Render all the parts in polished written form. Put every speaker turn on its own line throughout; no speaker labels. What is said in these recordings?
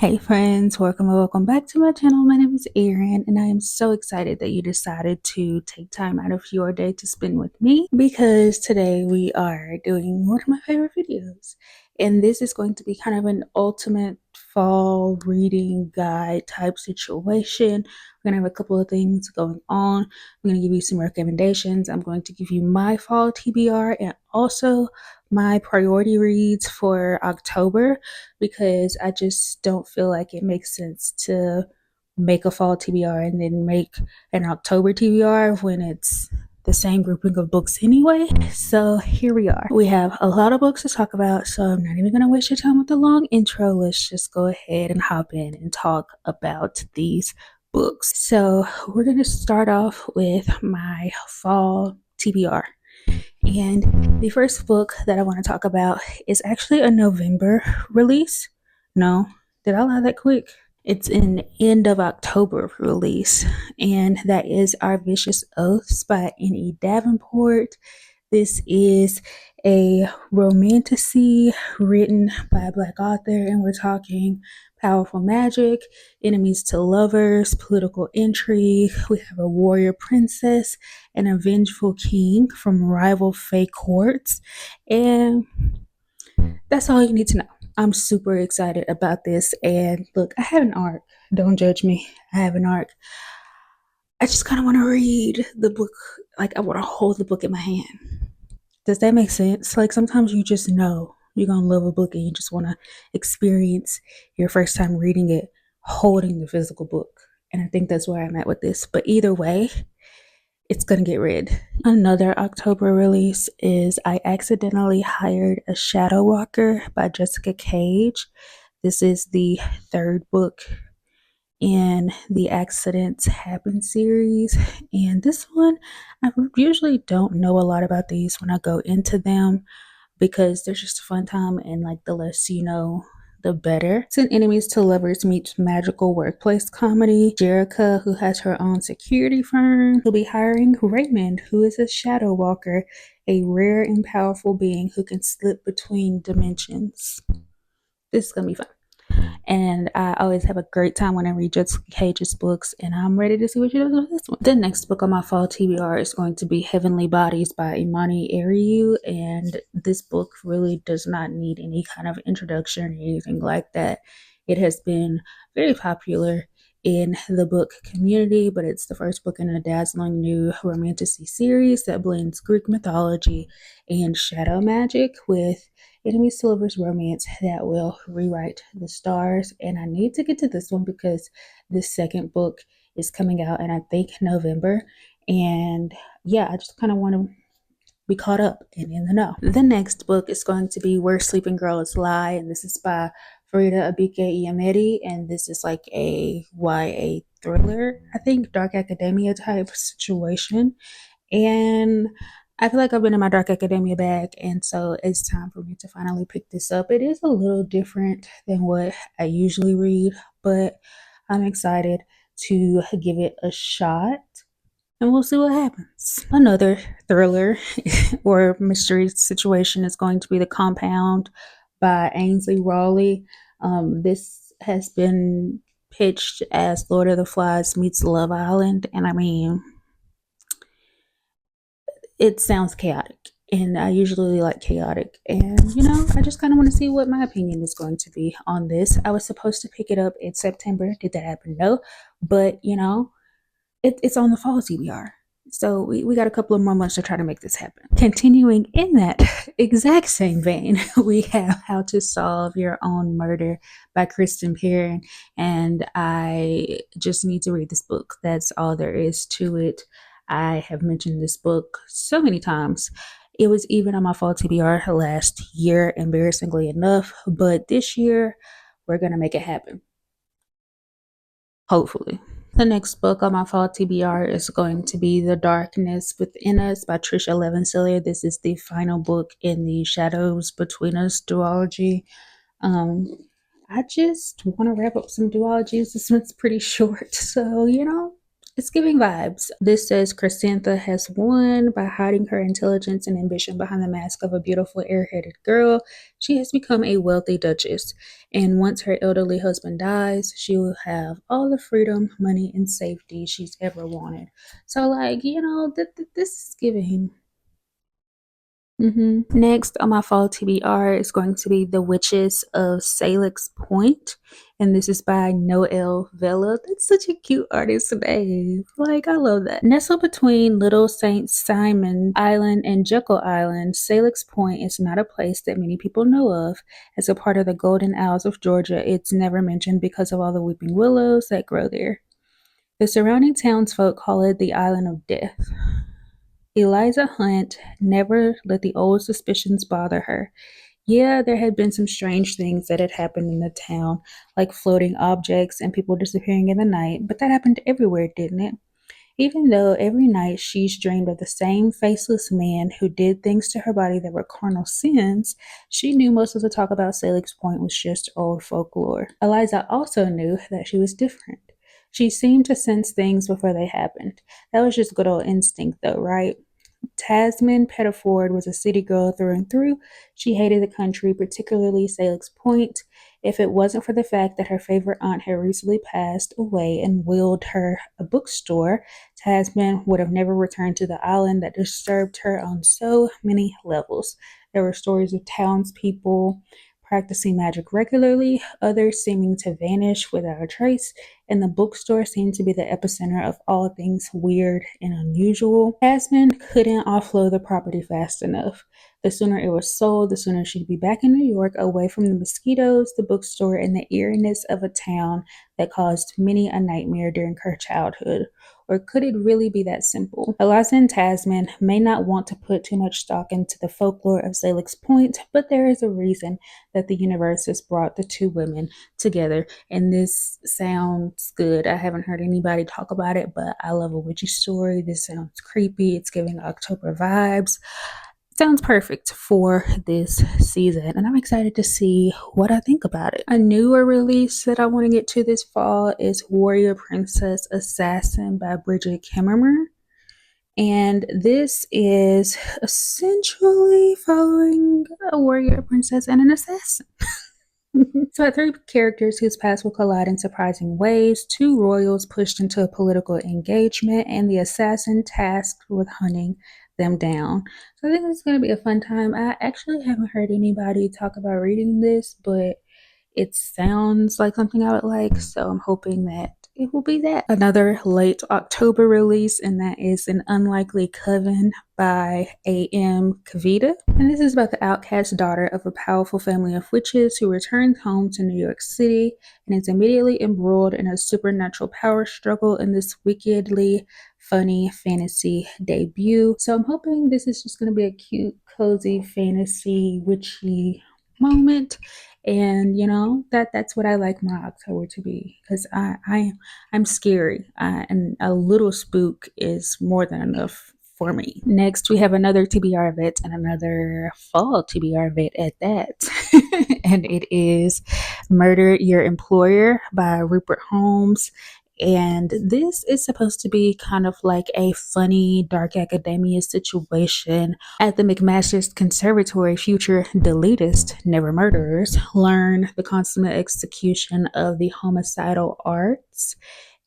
Hey friends, welcome back to my channel. My name is Erin and I am so excited that you decided to take time out of your day to spend with me because today we are doing one of my favorite videos. And this is going to be kind of an ultimate fall reading guide type situation. We're going to have a couple of things going on. I'm going to give you some recommendations. I'm going to give you my fall TBR and also my priority reads for October because I just don't feel like it makes sense to make a fall TBR and then make an October TBR when it's the same grouping of books anyway. So here we are. We have a lot of books to talk about, so I'm not even going to waste your time with the long intro. Let's just go ahead and hop in and talk about these books. So we're going to start off with my fall TBR. And the first book that I want to talk about is actually a November release. No, did I lie that quick? It's an end of October release, and that is Our Vicious Oaths by N.E. Davenport. This is a romantasy written by a Black author, and we're talking powerful magic, enemies to lovers, political intrigue. We have a warrior princess and a vengeful king from rival Fae courts, and that's all you need to know. I'm super excited about this, and look, I have an arc. Don't judge me. I have an arc. I just kind of want to read the book, like I want to hold the book in my hand. Does that make sense? Like sometimes you just know you're going to love a book and you just want to experience your first time reading it holding the physical book. And I think that's where I'm at with this. But either way, it's going to get read. Another October release is I Accidentally Hired a Shadow Walker by Jessica Cage. This is the third book in the Accidents Happen series. And this one, I usually don't know a lot about these when I go into them because they're just a fun time, and like the less you know, the better. It's an enemies to lovers meets magical workplace comedy. Jerica, who has her own security firm, will be hiring Raymond, who is a shadow walker, a rare and powerful being who can slip between dimensions. This is gonna be fun. And I always have a great time when I read Jessica Cage's books, and I'm ready to see what she does with this one. The next book on my fall TBR is going to be Heavenly Bodies by Imani Ariu, and this book really does not need any kind of introduction or anything like that. It has been very popular in the book community, but it's the first book in a dazzling new romantasy series that blends Greek mythology and shadow magic with enemies to lovers romance that will rewrite the stars. And I need to get to this one because this second book is coming out in I think November. And yeah, I just kind of want to be caught up and in the know. The next book is going to be Where Sleeping Girls Lie, and this is by Farida Abike Iyamedi, and this is like a YA thriller, I think dark academia type situation. And I feel like I've been in my dark academia bag, and so it's time for me to finally pick this up. It is a little different than what I usually read, but I'm excited to give it a shot, and we'll see what happens. Another thriller or mystery situation is going to be The Compound by Ainsley Rawley. This has been pitched as Lord of the Flies meets Love Island, and I mean, it sounds chaotic, and I usually like chaotic, and I just kind of want to see what my opinion is going to be on this. I was supposed to pick it up in September. Did that happen? No, but it's on the fall TBR, so we got a couple of more months to try to make this happen. Continuing in that exact same vein, we have How to Solve Your Own Murder by Kristen Perrin, and I just need to read this book. That's all there is to it. I have mentioned this book so many times. It was even on my fall TBR last year, embarrassingly enough, but this year we're going to make it happen. Hopefully. The next book on my fall TBR is going to be The Darkness Within Us by Trisha Levenseller. This is the final book in the Shadows Between Us duology. I just want to wrap up some duologies. This one's pretty short, so It's giving vibes. This says Chrysantha has won by hiding her intelligence and ambition behind the mask of a beautiful, airheaded girl. She has become a wealthy duchess, and once her elderly husband dies, she will have all the freedom, money, and safety she's ever wanted. So, like, this is giving. Next on my fall TBR is going to be The Witches of Salix Point, and this is by Noelle Vela. That's such a cute artist name. Like, I love that. Nestled between Little Saint Simon Island and Jekyll Island, Salix Point is not a place that many people know of. As a part of the Golden Isles of Georgia, it's never mentioned because of all the weeping willows that grow there. The surrounding townsfolk call it the Island of Death. Eliza Hunt never let the old suspicions bother her. Yeah, there had been some strange things that had happened in the town, like floating objects and people disappearing in the night, but that happened everywhere, didn't it? Even though every night she's dreamed of the same faceless man who did things to her body that were carnal sins, she knew most of the talk about Salix Point was just old folklore. Eliza also knew that she was different. She seemed to sense things before they happened. That was just good old instinct, though, right? Tasman Pettiford was a city girl through and through. She hated the country, particularly Salix Point. If it wasn't for the fact that her favorite aunt had recently passed away and willed her a bookstore, Tasman would have never returned to the island that disturbed her on so many levels. There were stories of townspeople practicing magic regularly, others seeming to vanish without a trace, and the bookstore seemed to be the epicenter of all things weird and unusual. Tasman couldn't offload the property fast enough. The sooner it was sold, the sooner she'd be back in New York, away from the mosquitoes, the bookstore, and the eeriness of a town that caused many a nightmare during her childhood. Or could it really be that simple? Eliza and Tasman may not want to put too much stock into the folklore of Salix Point, but there is a reason that the universe has brought the two women together, and this sounds good. I haven't heard anybody talk about it, but I love a witchy story. This sounds creepy. It's giving October vibes. Sounds perfect for this season, and I'm excited to see what I think about it. A newer release that I want to get to this fall is Warrior Princess Assassin by Bridget Kimmerer. And this is essentially following a warrior princess and an assassin. So, three characters whose paths will collide in surprising ways, two royals pushed into a political engagement, and the assassin tasked with hunting them down. So, I think it's going to be a fun time. I actually haven't heard anybody talk about reading this, but it sounds like something I would like, so I'm hoping that it will be that. Another late October release, and that is An Unlikely Coven by A.M. Kavita. And this is about the outcast daughter of a powerful family of witches who returns home to New York City and is immediately embroiled in a supernatural power struggle in this wickedly funny fantasy debut. So I'm hoping this is just going to be a cute, cozy, fantasy, witchy moment, and that's what I like my October to be, because I'm scary, and a little spook is more than enough for me. Next, we have another TBR vet and another fall TBR vet at that. And it is Murder Your Employer by Rupert Holmes. And this is supposed to be kind of like a funny dark academia situation. At the McMaster's Conservatory, future deletist never murderers learn the consummate execution of the homicidal arts.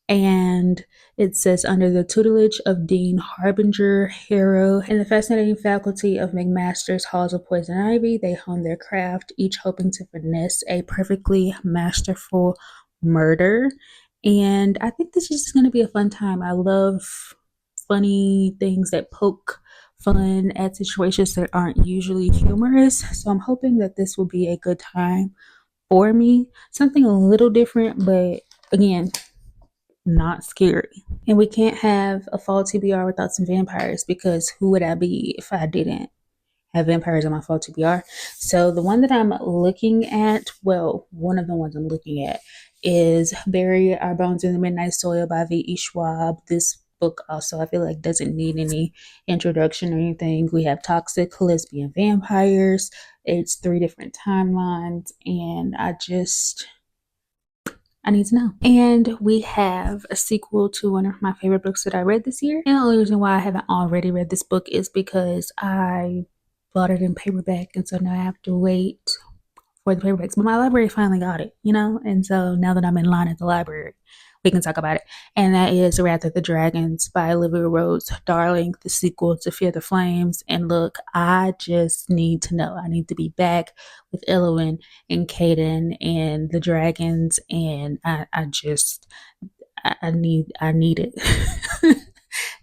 And it says, under the tutelage of Dean Harbinger, Harrow, and the fascinating faculty of McMaster's Halls of Poison Ivy, they hone their craft, each hoping to finesse a perfectly masterful murder. And I think this is just going to be a fun time. I love funny things that poke fun at situations that aren't usually humorous. So I'm hoping that this will be a good time for me. Something a little different, but again, not scary. And we can't have a fall TBR without some vampires, because who would I be if I didn't have vampires on my fall TBR? So the one that I'm looking at, well, one of the ones I'm looking at is Bury Our Bones in the Midnight Soil by V.E. Schwab. This book also, I feel like, doesn't need any introduction or anything. We have toxic lesbian vampires. It's 3 different timelines, and I just I need to know. And we have a sequel to one of my favorite books that I read this year. And the only reason why I haven't already read this book is because I bought it in paperback, and so now I have to wait for the paperbacks. But my library finally got it, and so now that I'm in line at the library, we can talk about it. And that is Wrath of the Dragons by Olivia Rose Darling, the sequel to Fear the Flames. And look, I just need to know. I need to be back with Eowyn and Caden and the dragons, and I need it.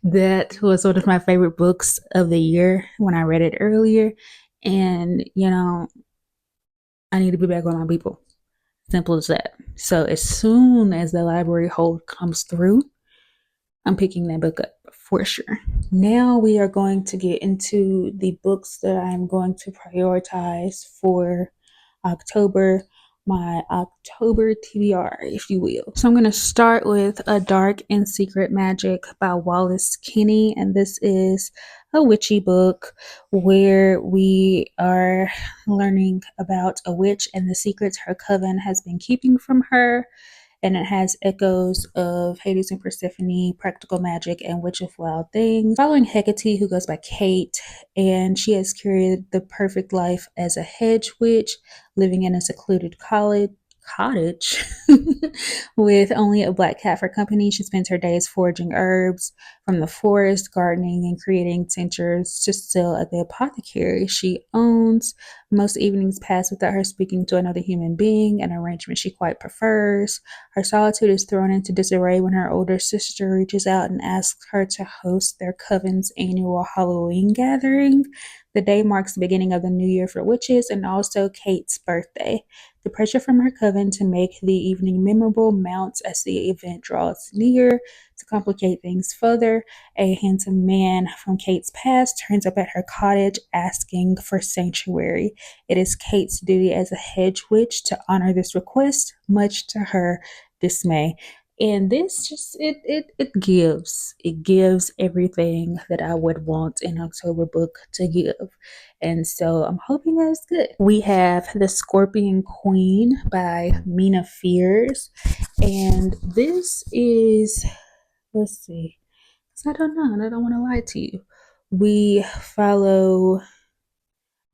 That was one of my favorite books of the year when I read it earlier. And, I need to be back with my people. Simple as that. So as soon as the library hold comes through, I'm picking that book up for sure. Now we are going to get into the books that I'm going to prioritize for October, my October TBR, if you will. So I'm going to start with A Dark and Secret Magic by Wallace Kinney. And this is a witchy book where we are learning about a witch and the secrets her coven has been keeping from her. And it has echoes of Hades and Persephone, practical magic, and Witch of Wild Things. Following Hecate, who goes by Kate, and she has curated the perfect life as a hedge witch, living in a secluded cottage with only a black cat for company. She spends her days foraging herbs from the forest, gardening, and creating tinctures to sell at the apothecary she owns. Most evenings pass without her speaking to another human being, an arrangement she quite prefers. Her solitude is thrown into disarray when her older sister reaches out and asks her to host their coven's annual Halloween gathering. The day marks the beginning of the new year for witches and also Kate's birthday. The pressure from her coven to make the evening memorable mounts as the event draws near. To complicate things further, a handsome man from Kate's past turns up at her cottage asking for sanctuary. It is Kate's duty as a hedge witch to honor this request, much to her dismay. And this just it gives everything that I would want an October book to give. And so I'm hoping that it's good. We have The Scorpion Queen by Mina Fears. And this is, let's see, because I don't know, and I don't want to lie to you. We follow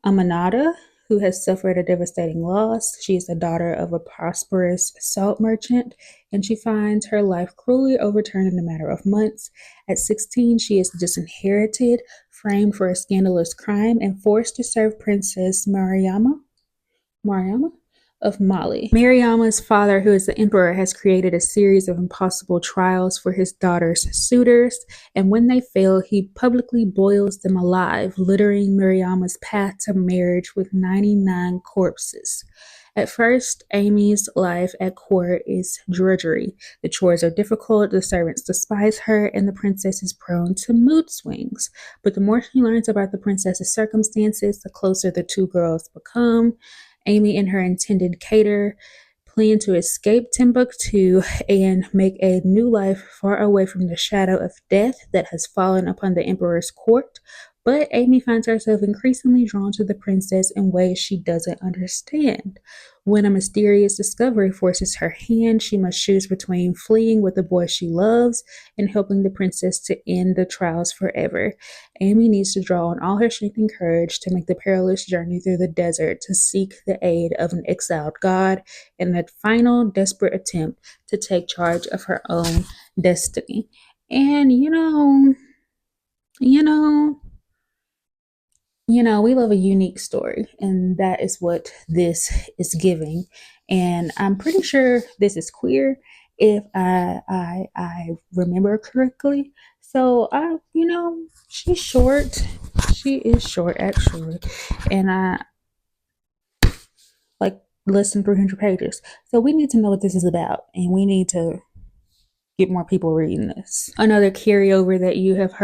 Amanada, who has suffered a devastating loss. She is the daughter of a prosperous salt merchant, and she finds her life cruelly overturned in a matter of months. At 16, she is disinherited, framed for a scandalous crime, and forced to serve Princess Mariama of Mali. Mariama's father, who is the emperor, has created a series of impossible trials for his daughter's suitors, and when they fail, he publicly boils them alive, littering Mariama's path to marriage with 99 corpses. At first, Amy's life at court is drudgery. The chores are difficult, the servants despise her, and the princess is prone to mood swings. But the more she learns about the princess's circumstances, the closer the two girls become. Amy and her intended cater plan to escape Timbuktu and make a new life far away from the shadow of death that has fallen upon the emperor's court. But Amy finds herself increasingly drawn to the princess in ways she doesn't understand. When a mysterious discovery forces her hand, she must choose between fleeing with the boy she loves and helping the princess to end the trials forever. Amy needs to draw on all her strength and courage to make the perilous journey through the desert to seek the aid of an exiled god in that final desperate attempt to take charge of her own destiny. And you know, we love a unique story, and that is what this is giving. And I'm pretty sure this is queer if I remember correctly. So she's short. She is short actually, and I like less than 300 pages. So we need to know what this is about, and we need to get more people reading this. Another carryover that you have heard